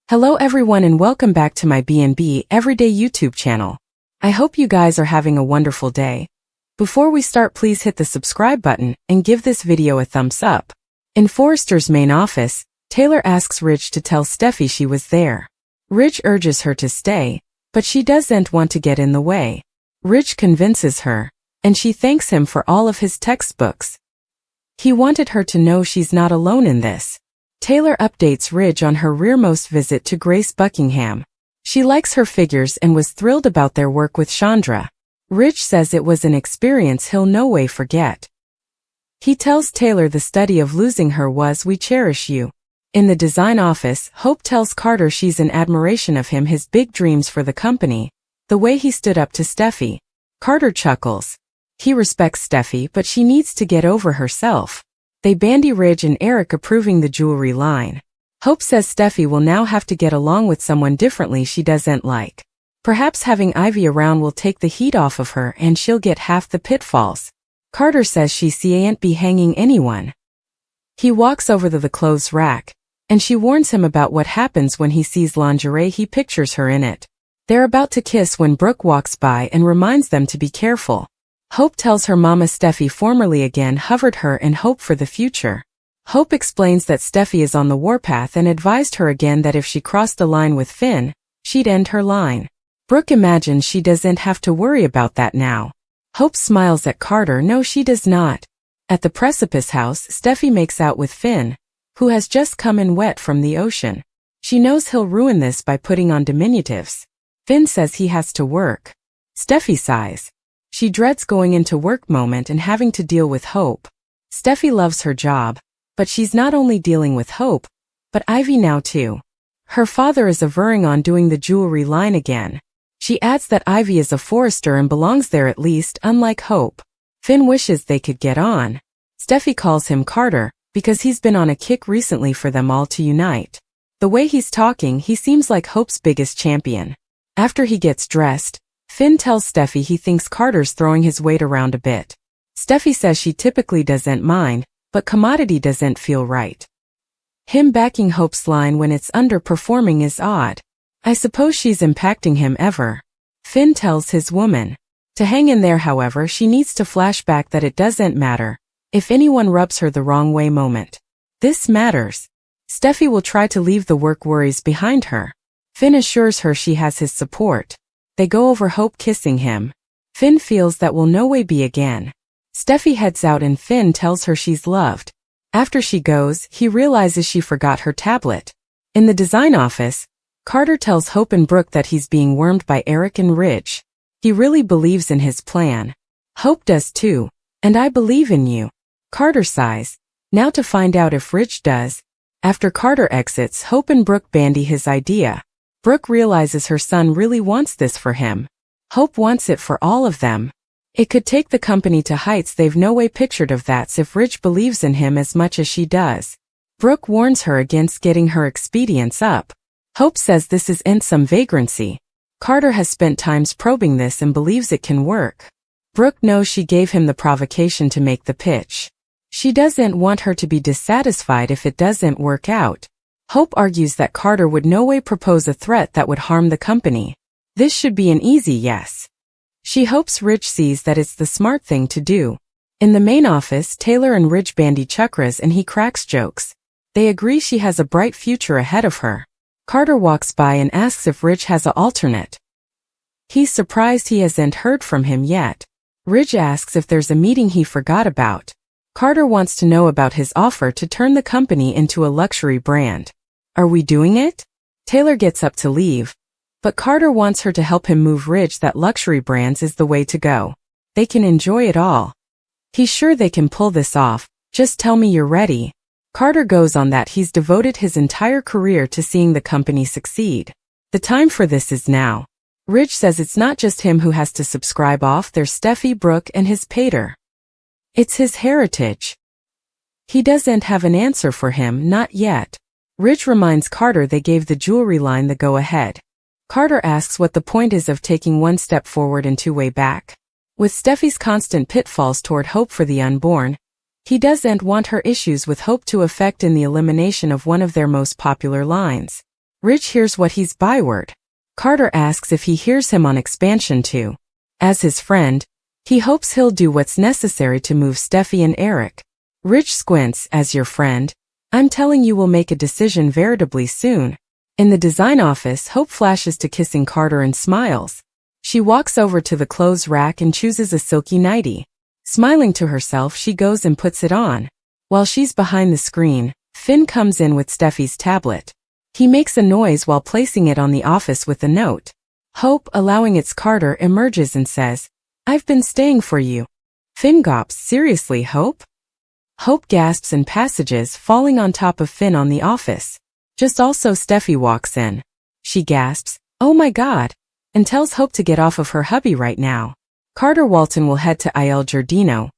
Hello everyone and welcome back to my B&B Everyday YouTube channel. I hope you guys are having a wonderful day. Before we start, please hit the subscribe button and give this video a thumbs up. In Forrester's main office, Taylor asks Ridge to tell Steffy she was there. Ridge urges her to stay, but she doesn't want to get in the way. Ridge convinces her, and she thanks him for all of his textbooks. He wanted her to know she's not alone in this. Taylor updates Ridge on her rearmost visit to Grace Buckingham. She likes her figures and was thrilled about their work with Chandra. Ridge says it was an experience he'll no way forget. He tells Taylor the study of losing her was "We cherish you." In the design office, Hope tells Carter she's in admiration of him, his big dreams for the company, the way he stood up to Steffy. Carter chuckles. He respects Steffy, but she needs to get over herself. They bandy Ridge and Eric approving the jewelry line. Hope says Steffy will now have to get along with someone differently she doesn't like. Perhaps having Ivy around will take the heat off of her and she'll get half the pitfalls. Carter says she ain't be hanging anyone. He walks over to the clothes rack, and she warns him about what happens when he sees lingerie he pictures her in it. They're about to kiss when Brooke walks by and reminds them to be careful. Hope tells her mama Steffy formerly again hovered her and hope for the future. Hope explains that Steffy is on the warpath and advised her again that if she crossed the line with Finn, she'd end her line. Brooke imagines she doesn't have to worry about that now. Hope smiles at Carter. No, she does not. At the Precipice house, Steffy makes out with Finn, who has just come in wet from the ocean. She knows he'll ruin this by putting on diminutives. Finn says he has to work. Steffy sighs. She dreads going into work moment and having to deal with Hope. Steffy loves her job, but she's not only dealing with Hope, but Ivy now too. Her father is averring on doing the jewelry line again. She adds that Ivy is a Forrester and belongs there at least, unlike Hope. Finn wishes they could get on. Steffy calls him Carter, because he's been on a kick recently for them all to unite. The way he's talking, he seems like Hope's biggest champion. After he gets dressed, Finn tells Steffy he thinks Carter's throwing his weight around a bit. Steffy says she typically doesn't mind, but commodity doesn't feel right. Him backing Hope's line when it's underperforming is odd. I suppose she's impacting him ever. Finn tells his woman to hang in there. However, she needs to flash back that it doesn't matter if anyone rubs her the wrong way moment. This matters. Steffy will try to leave the work worries behind her. Finn assures her she has his support. They go over Hope kissing him. Finn feels that will no way be again. Steffy heads out and Finn tells her she's loved. After she goes, he realizes she forgot her tablet. In the design office, Carter tells Hope and Brooke that he's being wormed by Eric and Ridge. He really believes in his plan. Hope does too. And I believe in you. Carter sighs. Now to find out if Ridge does. After Carter exits, Hope and Brooke bandy his idea. Brooke realizes her son really wants this for him. Hope wants it for all of them. It could take the company to heights they've no way pictured of. That's if Ridge believes in him as much as she does. Brooke warns her against getting her expedience up. Hope says this isn't some vagrancy. Carter has spent times probing this and believes it can work. Brooke knows she gave him the provocation to make the pitch. She doesn't want her to be dissatisfied if it doesn't work out. Hope argues that Carter would no way propose a threat that would harm the company. This should be an easy yes. She hopes Ridge sees that it's the smart thing to do. In the main office, Taylor and Ridge bandy chakras and he cracks jokes. They agree she has a bright future ahead of her. Carter walks by and asks if Ridge has an alternate. He's surprised he hasn't heard from him yet. Ridge asks if there's a meeting he forgot about. Carter wants to know about his offer to turn the company into a luxury brand. Are we doing it? Taylor gets up to leave, but Carter wants her to help him move Ridge that luxury brands is the way to go. They can enjoy it all. He's sure they can pull this off. Just tell me you're ready. Carter goes on that he's devoted his entire career to seeing the company succeed. The time for this is now. Ridge says it's not just him who has to subscribe off. There's Steffy, Brooke, and his pater. It's his heritage. He doesn't have an answer for him, not yet. Ridge reminds Carter they gave the jewelry line the go-ahead. Carter asks what the point is of taking one step forward and two way back. With Steffy's constant pitfalls toward Hope for the unborn, he doesn't want her issues with Hope to affect in the elimination of one of their most popular lines. Rich hears what he's byword. Carter asks if he hears him on expansion too. As his friend, he hopes he'll do what's necessary to move Steffy and Eric. Rich squints. As your friend, I'm telling you we'll make a decision veritably soon. In the design office, Hope flashes to kissing Carter and smiles. She walks over to the clothes rack and chooses a silky nightie. Smiling to herself, she goes and puts it on. While she's behind the screen, Finn comes in with Steffi's tablet. He makes a noise while placing it on the office with a note. Hope, allowing it's Carter, emerges and says, "I've been staying for you." Finn gawps. "Seriously, Hope?" Hope gasps and passages, falling on top of Finn on the office. Just also Steffy walks in. She gasps, "Oh my God," and tells Hope to get off of her hubby right now. Carter Walton will head to Il Giardino,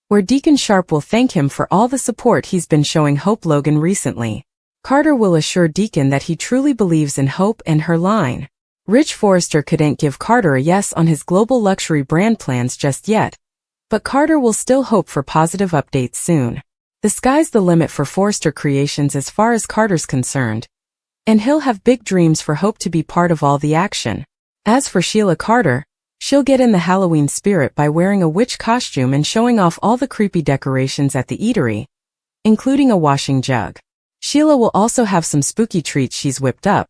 where Deacon Sharp will thank him for all the support he's been showing Hope Logan recently. Carter will assure Deacon that he truly believes in Hope and her line. Rich Forrester couldn't give Carter a yes on his global luxury brand plans just yet, but Carter will still hope for positive updates soon. The sky's the limit for Forrester Creations as far as Carter's concerned, and he'll have big dreams for Hope to be part of all the action. As for Sheila Carter, she'll get in the Halloween spirit by wearing a witch costume and showing off all the creepy decorations at the eatery, including a washing jug. Sheila will also have some spooky treats she's whipped up,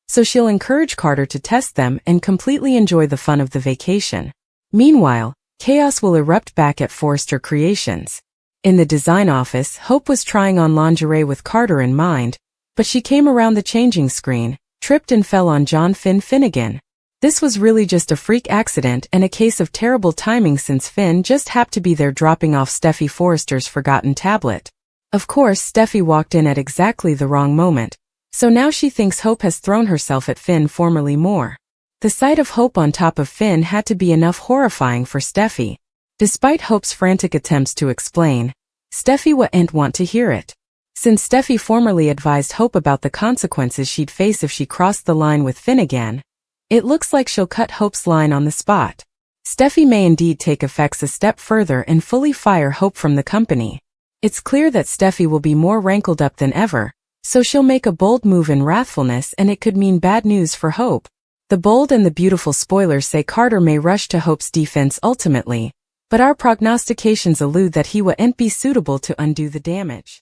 so she'll encourage Carter to test them and completely enjoy the fun of the vacation. Meanwhile, chaos will erupt back at Forrester Creations. In the design office, Hope was trying on lingerie with Carter in mind, but she came around the changing screen, tripped and fell on John Finn Finnegan. This was really just a freak accident and a case of terrible timing since Finn just happened to be there dropping off Steffy Forrester's forgotten tablet. Of course, Steffy walked in at exactly the wrong moment, so now she thinks Hope has thrown herself at Finn formerly more. The sight of Hope on top of Finn had to be enough horrifying for Steffy. Despite Hope's frantic attempts to explain, Steffy wouldn't want to hear it. Since Steffy formerly advised Hope about the consequences she'd face if she crossed the line with Finn again, it looks like she'll cut Hope's line on the spot. Steffy may indeed take effects a step further and fully fire Hope from the company. It's clear that Steffy will be more rankled up than ever, so she'll make a bold move in wrathfulness and it could mean bad news for Hope. The bold and the beautiful spoilers say Carter may rush to Hope's defense ultimately, but our prognostications allude that he wouldn't be suitable to undo the damage.